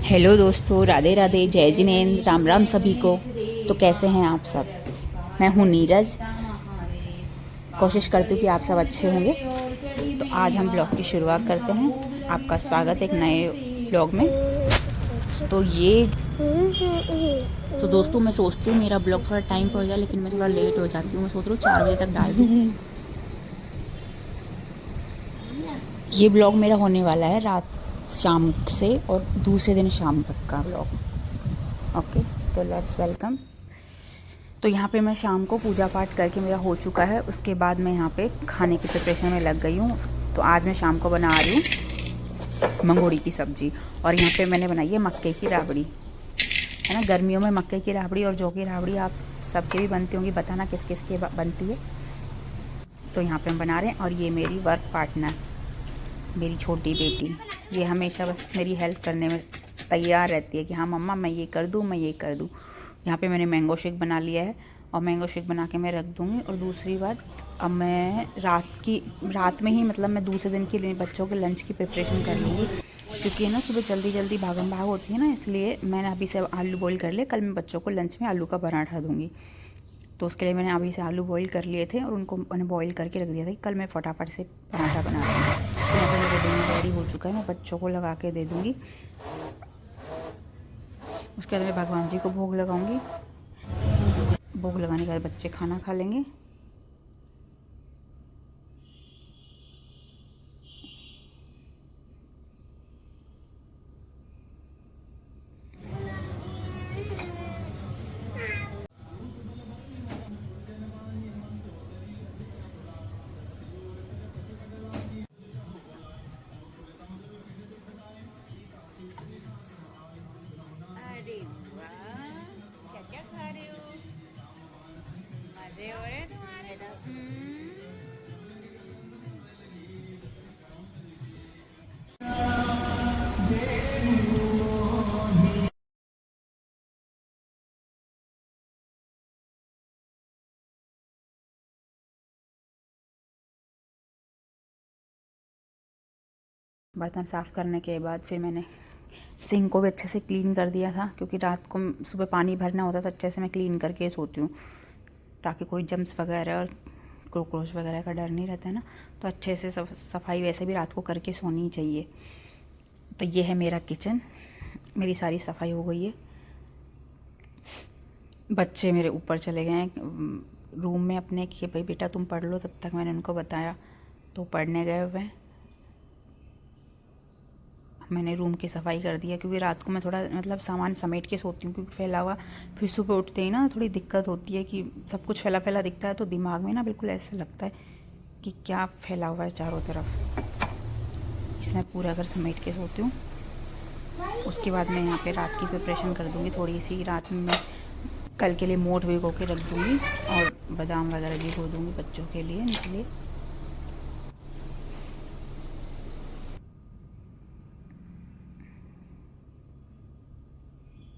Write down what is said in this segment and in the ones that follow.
Hello दोस्तों, राधे राधे, जय जिनेन्द्र, राम राम सभी को। तो कैसे हैं आप सब? मैं हूँ नीरज। कोशिश करती हूँ कि आप सब अच्छे होंगे। तो आज हम ब्लॉग की शुरुआत करते हैं। आपका स्वागत है एक नए ब्लॉग में। तो दोस्तों, मैं सोचती हूँ मेरा ब्लॉग थोड़ा टाइम पर हो जाए, लेकिन मैं थोड़ा लेट हो जाती हूँ। मैं सोच रही हूँ 4 बजे तक डाल दूँ। ये ब्लॉग मेरा होने वाला है रात शाम से और दूसरे दिन शाम तक का ब्लॉग। ओके, तो लेट्स वेलकम। तो यहाँ पे मैं शाम को पूजा पाठ करके मेरा हो चुका है। उसके बाद मैं यहाँ पे खाने की प्रिपरेशन में लग गई हूँ। तो आज मैं शाम को बना रही हूँ मंगोड़ी की सब्ज़ी। और यहाँ पे मैंने बनाई है मक्के की राबड़ी। है ना, गर्मियों में मक्के की राबड़ी और जौ की राबड़ी आप सबके भी बनती होंगी। बताना किस किस की बनती है। तो यहाँ पे हम बना रहे हैं। और ये मेरी वर्क पार्टनर, मेरी छोटी बेटी, ये हमेशा बस मेरी हेल्प करने में तैयार रहती है कि हाँ मम्मा मैं ये कर दूँ, मैं ये कर दूँ। यहाँ पे मैंने मैंगो शेक बना लिया है और मैंगो शेक बना के मैं रख दूँगी। और दूसरी बात, अब मैं रात में ही, मतलब मैं दूसरे दिन के लिए बच्चों के लंच की प्रिपरेशन कर लूँगी। क्योंकि ना सुबह जल्दी जल्दी भागम भाग होती है ना, इसलिए मैंने अभी से आलू बॉईल कर लिए। कल मैं बच्चों को लंच में आलू का पराठा दूँगी। तो उसके लिए मैंने अभी से आलू बॉईल कर लिए थे और उनको मैंने बॉईल करके रख दिया था कि कल मैं फटाफट से पराठा बना दूँगी। तो यहाँ पर मेरा रेडी हो चुका है। मैं बच्चों को लगा के दे दूँगी। उसके बाद मैं भगवान जी को भोग लगाऊंगी। भोग लगाने के बाद बच्चे खाना खा लेंगे। अरे वाह, क्या क्या खा रहे हो? मजे हो रहे हैं तुम्हारे तो। बर्तन साफ़ करने के बाद फिर मैंने सिंक को भी अच्छे से क्लीन कर दिया था, क्योंकि रात को सुबह पानी भरना होता था। अच्छे से मैं क्लीन करके सोती हूँ ताकि कोई जम्स वगैरह और कॉकरोच वगैरह का डर नहीं रहता है ना। तो अच्छे से सफाई वैसे भी रात को करके सोनी ही चाहिए। तो ये है मेरा किचन, मेरी सारी सफाई हो गई है। बच्चे मेरे ऊपर चले गए हैं रूम में अपने कि भाई बेटा तुम पढ़ लो। तब तक मैंने उनको बताया तो पढ़ने गए हुए हैं। मैंने रूम की सफाई कर दी है, क्योंकि रात को मैं थोड़ा मतलब सामान समेट के सोती हूँ, क्योंकि फैला हुआ फिर सुबह उठते ही ना थोड़ी दिक्कत होती है कि सब कुछ फैला फैला दिखता है। तो दिमाग में ना बिल्कुल ऐसे लगता है कि क्या फैला हुआ है चारों तरफ। इसमें पूरा घर समेट के सोती हूँ। उसके बाद मैं यहाँ पे रात की प्रिपरेशन कर दूँगी। थोड़ी सी रात में मैं कल के लिए मोठ भिगो के रख दूँगी और बादाम वगैरह भिगो दूँगी बच्चों के लिए, इनके लिए।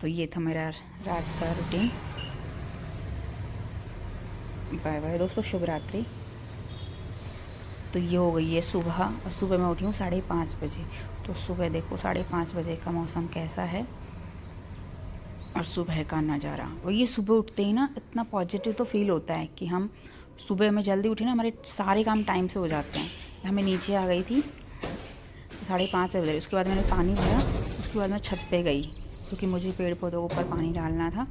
तो ये था मेरा रात का रूटीन। बाय बाय दोस्तों, शुभ रात्रि। तो ये हो गई है सुबह, और सुबह मैं उठी हूँ 5:30 बजे। तो सुबह देखो 5:30 बजे का मौसम कैसा है और सुबह का नज़ारा। और ये सुबह उठते ही ना इतना पॉजिटिव तो फील होता है कि हम सुबह में जल्दी उठी ना, हमारे सारे काम टाइम से हो जाते हैं। हमें नीचे आ गई थी तो 5:30 बजे। उसके बाद मैंने पानी भरा। उसके बाद मैं छत पे गई, क्योंकि मुझे पेड़ पौधों के ऊपर पानी डालना था,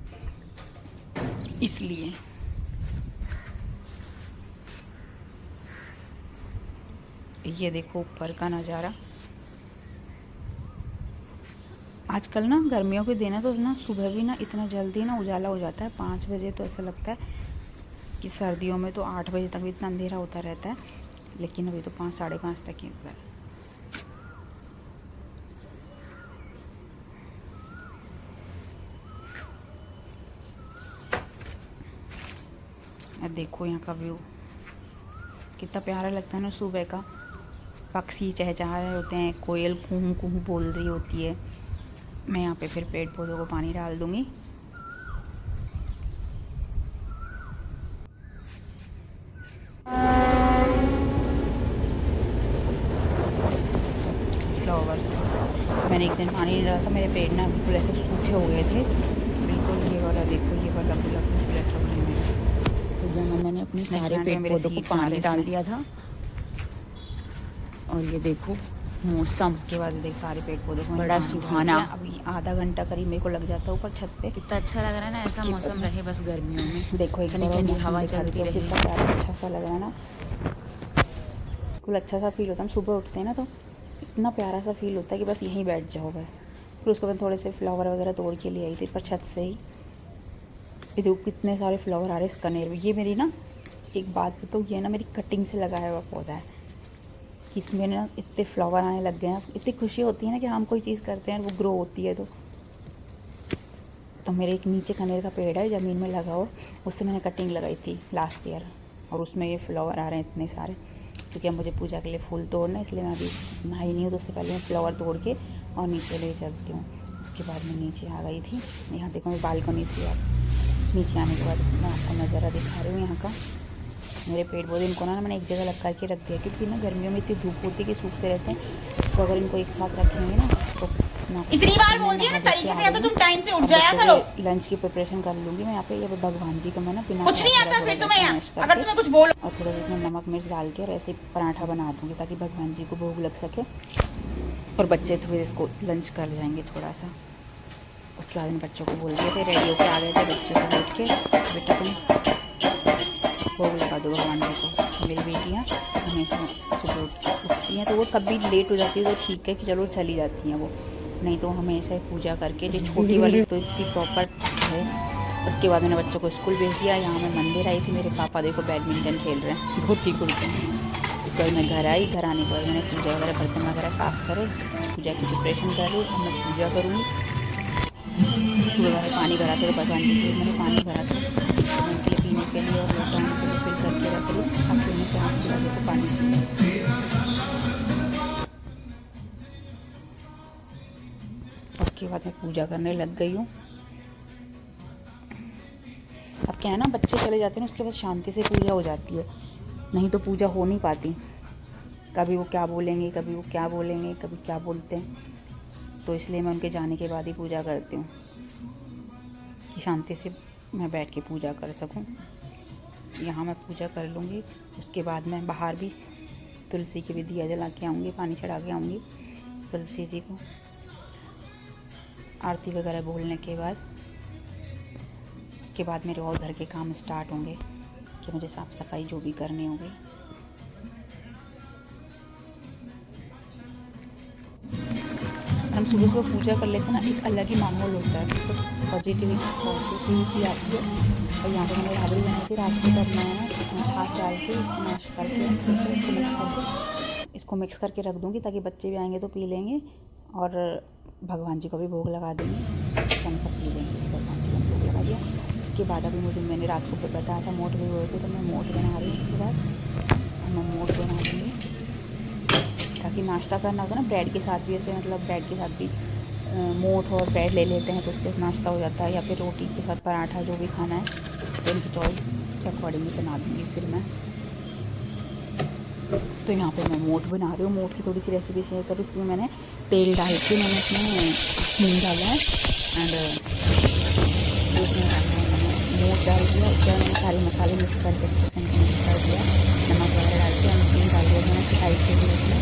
इसलिए। ये देखो ऊपर का नज़ारा। आजकल ना गर्मियों के दिन है तो ना सुबह भी ना इतना जल्दी ना उजाला हो जाता है 5 बजे। तो ऐसा लगता है कि सर्दियों में तो 8 बजे तक भी इतना अंधेरा होता रहता है, लेकिन अभी तो 5 5:30 तक ही होता है। अब देखो यहाँ का व्यू कितना प्यारा लगता है ना सुबह का। पक्षी चहचहा रहे होते हैं, कोयल कूहू कूहू बोल रही होती है। मैं यहाँ पे फिर पेड़ पौधों को पानी डाल दूँगी। फ्लावर्स मैंने एक दिन पानी नहीं डाला था, मेरे पेड़ ना बिल्कुल ऐसे सूखे हो गए थे बिल्कुल। ये वाला देखो, ये वाला गुलाब बिल्कुल ऐसा होने में। तो ये मैंने अपने सारे पेड़ पौधों को पानी डाल दिया था। और ये देखो मौसम, उसके बाद देख सारे पेड़ पौधे को बड़ा सुहाना। अभी आधा घंटा करीब मेरे को लग जाता है ऊपर छत पे। कितना अच्छा लग रहा है ना, ऐसा मौसम रहे बस गर्मियों में। देखो एक ठंडी ठंडी हवा चलती रहे, कितना प्यारा अच्छा सा लग रहा है ना, बिल्कुल अच्छा सा फील होता है। हम सुबह उठते हैं ना तो इतना प्यारा सा फील होता है कि बस यहीं बैठ जाओ बस। फिर उसके बाद थोड़े से फ्लावर वगैरह तोड़ के ले आई थी पर छत से ही। ये देखो कितने सारे फ्लावर आ रहे हैं इस कनेर में। ये मेरी ना एक बात बताऊँ, ये ना मेरी कटिंग से लगाया हुआ पौधा है। इसमें ना इतने फ्लावर आने लग गए हैं, इतनी खुशी होती है ना कि हम कोई चीज़ करते हैं वो ग्रो होती है। तो मेरे एक नीचे कनेर का पेड़ है ज़मीन में लगा हुआ, उससे मैंने कटिंग लगाई थी लास्ट ईयर, और उसमें ये फ्लावर आ रहे हैं इतने सारे। क्योंकि अब मुझे पूजा के लिए फूल तोड़ना है, इसलिए मैं अभी नहाई नहीं हूँ, तो उससे पहले मैं फ्लावर तोड़ के और नीचे ले चलती हूँ। उसके बाद मैं नीचे आ गई थी। यहाँ देखो मैं बालकनी से आप नीचे आने के बाद मैं आपको नज़ारा दिखा रही हूँ यहाँ का। मेरे पेड़ पौधे इनको ना मैंने एक जगह लगा के रख दिया, क्योंकि ना गर्मियों में इतनी धूप होती है कि सूखते रहते हैं। तो अगर इनको एक साथ रखेंगे ना तो इतनी बार बोल दिया ना तरीके से, या तो तुम टाइम से उठ जाया करो। लंच की प्रिपरेशन कर लूँगी मैं यहाँ पे। ये भगवान जी का मैं ना बिना कुछ नहीं आता फिर तुम्हें यहाँ, अगर तुम्हें कुछ बोलो। और थोड़ा सा इसमें नमक मिर्च डाल के और ऐसे पराठा बना दूँगी ताकि भगवान जी को भोग लग सके और बच्चे थोड़े इसको लंच कर जाएंगे थोड़ा सा। उसके बाद इन बच्चों को बोल दिया थे, रेडी होकर आ गए थे बच्चे से बैठ के, बेटा तुम भोग लगा दो भगवान जी को। मेरी बेटियाँ हमेशा सुबह उठती हैं, तो वो कभी लेट हो जाती है तो ठीक है कि चलो चली जाती हैं वो, नहीं तो हमेशा पूजा करके। जो छोटी वाली तो इतनी प्रॉपर है। उसके बाद मैंने बच्चों को स्कूल भेज दिया। यहाँ मैं मंदिर आई थी, मेरे पापा देखो बैडमिंटन खेल रहे हैं धोती कुर्ते में। उसके बाद मैं घर आई, घर आने के बाद मैंने पूजा वगैरह बर्तन वगैरह साफ़ करे, पूजा की प्रिपरेशन कर रही। अब मैं पूजा करूँगी। सुबह मैंने पानी भरा था, तो भगवान जी के मैंने पानी भरा था उनके लिए पीने के लिए, और लोटा उनके लिए फिल करके रख लूँ ताकि उन्हें प्यास लगे तो पानी। उसके बाद मैं पूजा करने लग गई हूँ। अब क्या है ना, बच्चे चले जाते हैं उसके बाद शांति से पूजा हो जाती है, नहीं तो पूजा हो नहीं पाती। कभी वो क्या बोलेंगे, कभी वो क्या बोलेंगे, कभी क्या बोलते हैं। तो इसलिए मैं उनके जाने के बाद ही पूजा करती हूँ कि शांति से मैं बैठ के पूजा कर सकूँ। यहाँ मैं पूजा कर लूँगी। उसके बाद मैं बाहर भी तुलसी की भी दिया जला के आऊँगी, पानी चढ़ा के आऊँगी तुलसी जी को। आरती वगैरह बोलने के बाद उसके बाद मेरे और घर के काम स्टार्ट होंगे कि मुझे साफ़ सफाई जो भी करनी होगी। हम सुबह सुबह पूजा कर लेते हैं ना, एक अलग ही माहौल होता है, तो पॉजिटिविटी आती है। और यहाँ पे मैंने राबड़ी बनाई थी रात को, तब मैं छाछ डाल के इसको मैश करके इसको मिक्स करके रख दूँगी ताकि बच्चे भी आएंगे तो पी लेंगे और भगवान जी को भी भोग लगा देंगे। हम सब पी लेंगे, भगवान जी को भोग लगा दिया। उसके बाद अभी मैंने रात को बताया था मोट भी हुए थे, तो मैं मोट बना रही हूँ। उसके बाद मैं मोट बना दूँगी ताकि नाश्ता करना होता है ना ब्रेड के साथ भी, ऐसे मतलब ब्रेड के साथ भी मोट और ब्रेड ले लेते हैं तो उसके साथ नाश्ता हो जाता है, या फिर रोटी के साथ पराठा, जो भी खाना है तो इनकी चॉइस के अकॉर्डिंगली बना दूँगी फिर मैं। तो यहाँ पे मैं मोट बना रही हूँ। मोट की थोड़ी सी रेसिपी शेयर करूँ। उसमें मैंने तेल डाल के मैंने उसमें हींग डाला है एंड उसमें मैंने मोट डाल दिया। उसके बाद मैंने सारे मसाले मिक्स करके अच्छे से मिक्स कर दिया, नमक वगैरह डाल के हींग डाल दिया मैंने फ्राई के लिए उसमें।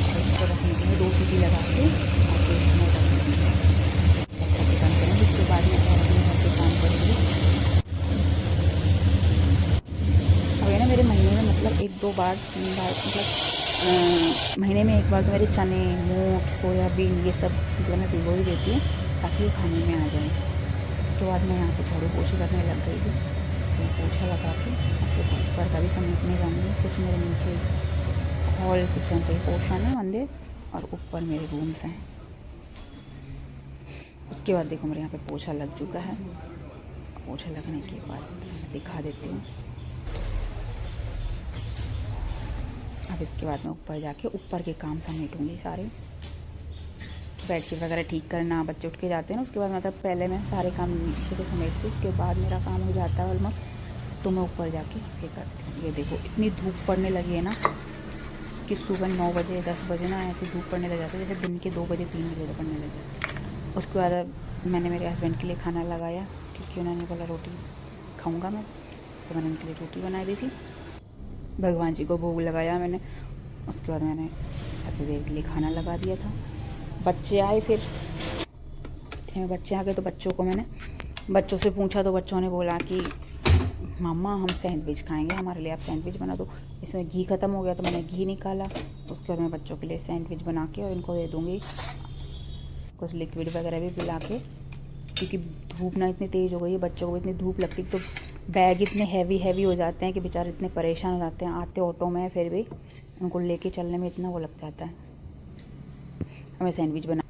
और इसको रखने के लिए 2 सीटी लगा के और फिर इसमें बंद करेंगे। उसके बाद मैं और अपने घर के काम करूँगी। अब है ना मेरे महीने में मतलब 1-2 बार 3 बार मतलब महीने में 1 बार तो मेरे चने, मूंग, सोयाबीन ये सब मतलब मैं भिगो ही देती हूँ ताकि वो खाने में आ जाए। उसके बाद मैं यहाँ पे झाड़ू पोछी करने लग गई थी, तो पोछा लगा के फिर ऊपर का भी समेटने जाऊँगी। कुछ मेरे नीचे हॉल किचन पे पोर्शन है मंदिर और ऊपर मेरे रूम्स हैं। उसके बाद देखो मेरे यहाँ पे पोछा लग चुका है। पोछा लगने के बाद मैं दिखा देती हूँ। अब इसके बाद मैं ऊपर जाके ऊपर के काम समेटूँगी सारे, बेडशीट वगैरह ठीक करना। बच्चे उठ के जाते हैं ना, उसके बाद मतलब पहले मैं सारे काम नीचे के समेटती हूँ, उसके बाद मेरा काम हो जाता है ऑलमोस्ट, तो मैं ऊपर जाके ये करती हूँ। ये देखो इतनी धूप पड़ने लगी है ना, कि सुबह 9 बजे 10 बजे ना ऐसे धूप पड़ने लग जाती है, जैसे दिन के 2 बजे 3 बजे तक पड़ने लग जाती है। उसके बाद मैंने मेरे हस्बैंड के लिए खाना लगाया, क्योंकि उन्होंने बोला रोटी खाऊंगा मैं, तो मैंने उनके लिए रोटी बनाई दी थी। भगवान जी को भोग लगाया मैंने। उसके बाद मैंने पतिदेव के लिए खाना लगा दिया था। बच्चे आए, फिर इतने में बच्चे आ गए तो बच्चों से पूछा तो बच्चों ने बोला कि मम्मा हम सैंडविच खाएंगे, हमारे लिए आप सैंडविच बना दो। इसमें घी ख़त्म हो गया तो मैंने घी निकाला। उसके बाद मैं बच्चों के लिए सैंडविच बना के और इनको दे दूँगी, कुछ लिक्विड वगैरह भी पिला के, क्योंकि धूप ना इतनी तेज़ हो गई है, बच्चों को इतनी धूप लगती है, तो बैग इतने हैवी हो जाते हैं कि बेचारे इतने परेशान हो जाते हैं। आते ऑटो में फिर भी उनको लेके चलने में इतना वो लग जाता है। हमें सैंडविच बना